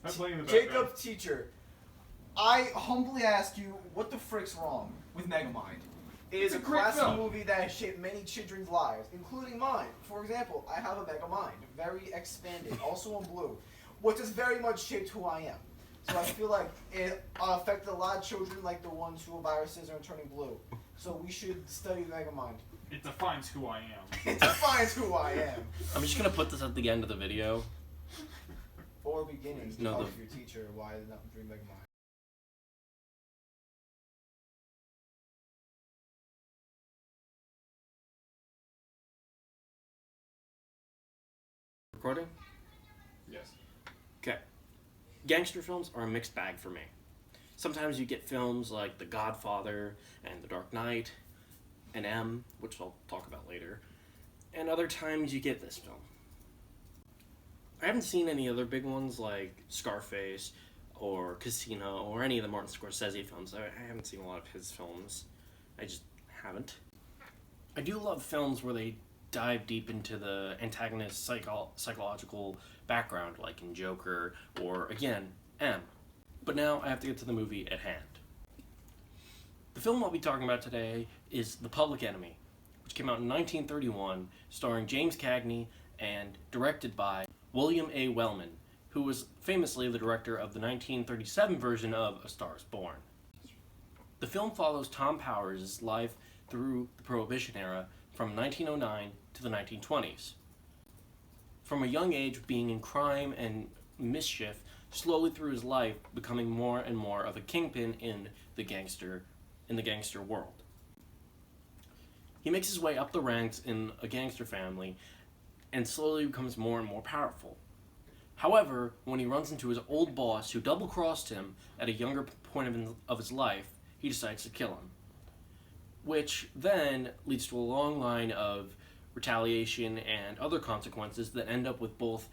I'm playing in the background. Jacob's teacher. I humbly ask you, what the frick's wrong with Megamind? It is a classic movie that has shaped many children's lives, including mine. For example, I have a Megamind, very expanded, also in blue, which has very much shaped who I am. So I feel like it affected a lot of children, like the ones who have viruses are turning blue. So we should study Megamind. It defines who I am. It defines who I am. I'm just gonna put this at the end of the video. Or beginnings. No, Tell your teacher why they're not doing Megamind. Recording? Yes. Okay. Gangster films are a mixed bag for me. Sometimes you get films like The Godfather and The Dark Knight and M, which I'll talk about later. And other times you get this film. I haven't seen any other big ones like Scarface or Casino or any of the Martin Scorsese films. I haven't seen a lot of his films. I just haven't. I do love films where they dive deep into the antagonist's psychological background, like in Joker or, again, M. But now I have to get to the movie at hand. The film I'll be talking about today is The Public Enemy, which came out in 1931, starring James Cagney and directed by William A. Wellman, who was famously the director of the 1937 version of A Star is Born. The film follows Tom Powers' life through the Prohibition era from 1909 to the 1920s. From a young age being in crime and mischief, slowly through his life becoming more and more of a kingpin in the gangster world. He makes his way up the ranks in a gangster family and slowly becomes more and more powerful. However, when he runs into his old boss who double-crossed him at a younger point of his life, he decides to kill him. Which then leads to a long line of retaliation and other consequences that end up with both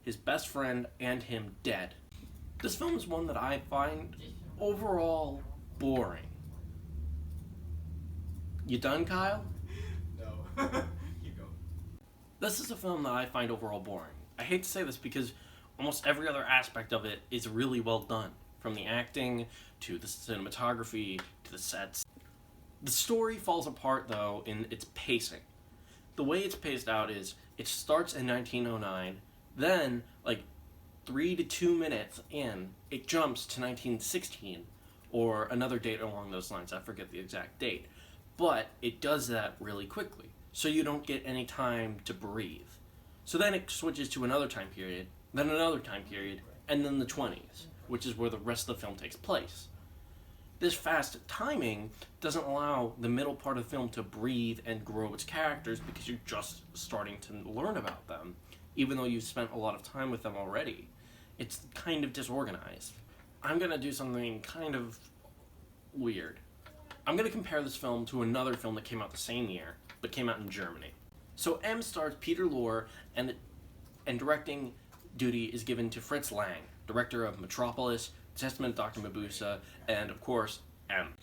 his best friend and him dead. This film is one that I find overall boring. You done, Kyle? No. Keep going. This is a film that I find overall boring. I hate to say this because almost every other aspect of it is really well done, from the acting to the cinematography to the sets. The story falls apart, though, in its pacing. The way it's paced out is, it starts in 1909, then, 3 to 2 minutes in, it jumps to 1916, or another date along those lines. I forget the exact date. But it does that really quickly, so you don't get any time to breathe. So then it switches to another time period, then another time period, and then the 20s, which is where the rest of the film takes place. This fast timing doesn't allow the middle part of the film to breathe and grow its characters because you're just starting to learn about them, even though you've spent a lot of time with them already. It's kind of disorganized. I'm going to do something kind of weird. I'm going to compare this film to another film that came out the same year, but came out in Germany. So M stars Peter Lorre, and directing duty is given to Fritz Lang, director of Metropolis, Testament of Dr. Mabuse, and, of course, M.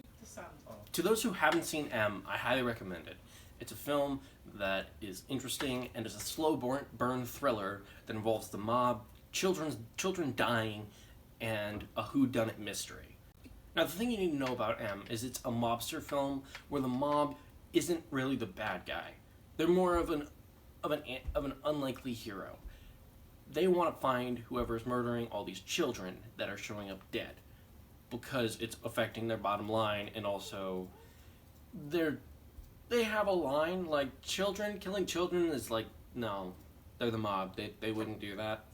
To those who haven't seen M, I highly recommend it. It's a film that is interesting and is a slow burn thriller that involves the mob, children dying, and a whodunit mystery. Now, the thing you need to know about M is it's a mobster film where the mob isn't really the bad guy. They're more of an unlikely hero. They want to find whoever's murdering all these children that are showing up dead, because it's affecting their bottom line, and also they have a line like killing children is no, they're the mob. They wouldn't do that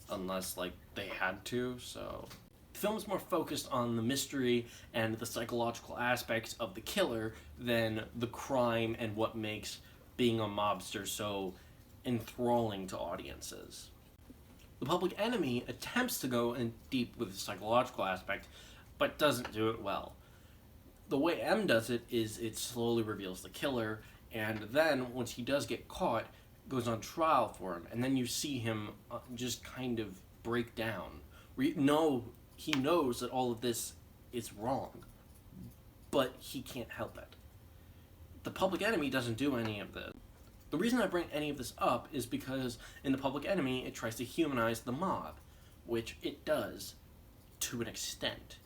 unless they had to. So the film is more focused on the mystery and the psychological aspects of the killer than the crime and what makes being a mobster so enthralling to audiences. The Public Enemy attempts to go in deep with the psychological aspect, but doesn't do it well. The way M does it is it slowly reveals the killer, and then, once he does get caught, goes on trial for him, and then you see him just kind of break down. He knows that all of this is wrong, but he can't help it. The Public Enemy doesn't do any of this. The reason I bring any of this up is because in The Public Enemy, it tries to humanize the mob, which it does to an extent.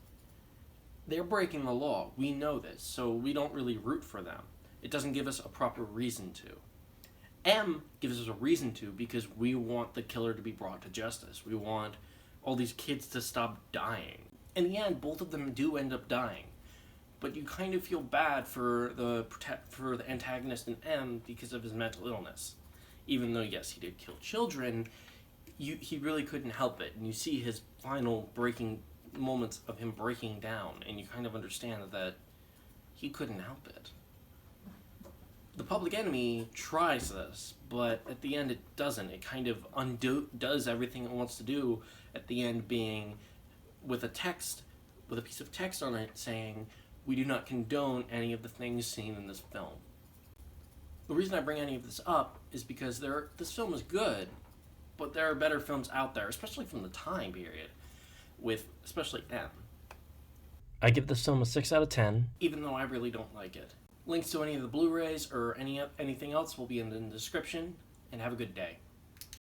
They're breaking the law. We know this, so we don't really root for them. It doesn't give us a proper reason to. M gives us a reason to because we want the killer to be brought to justice. We want all these kids to stop dying. In the end, both of them do end up dying. But you kind of feel bad for the antagonist in M because of his mental illness. Even though, yes, he did kill children, he really couldn't help it. And you see his final breaking moments of him breaking down, and you kind of understand that he couldn't help it. The Public Enemy tries this, but at the end it doesn't. It kind of does everything it wants to do, at the end being with a piece of text on it saying, "We do not condone any of the things seen in this film." The reason I bring any of this up is because this film is good, but there are better films out there, especially from the time period, with especially M. I give this film a 6 out of 10, even though I really don't like it. Links to any of the Blu-rays or anything else will be in the description, and have a good day.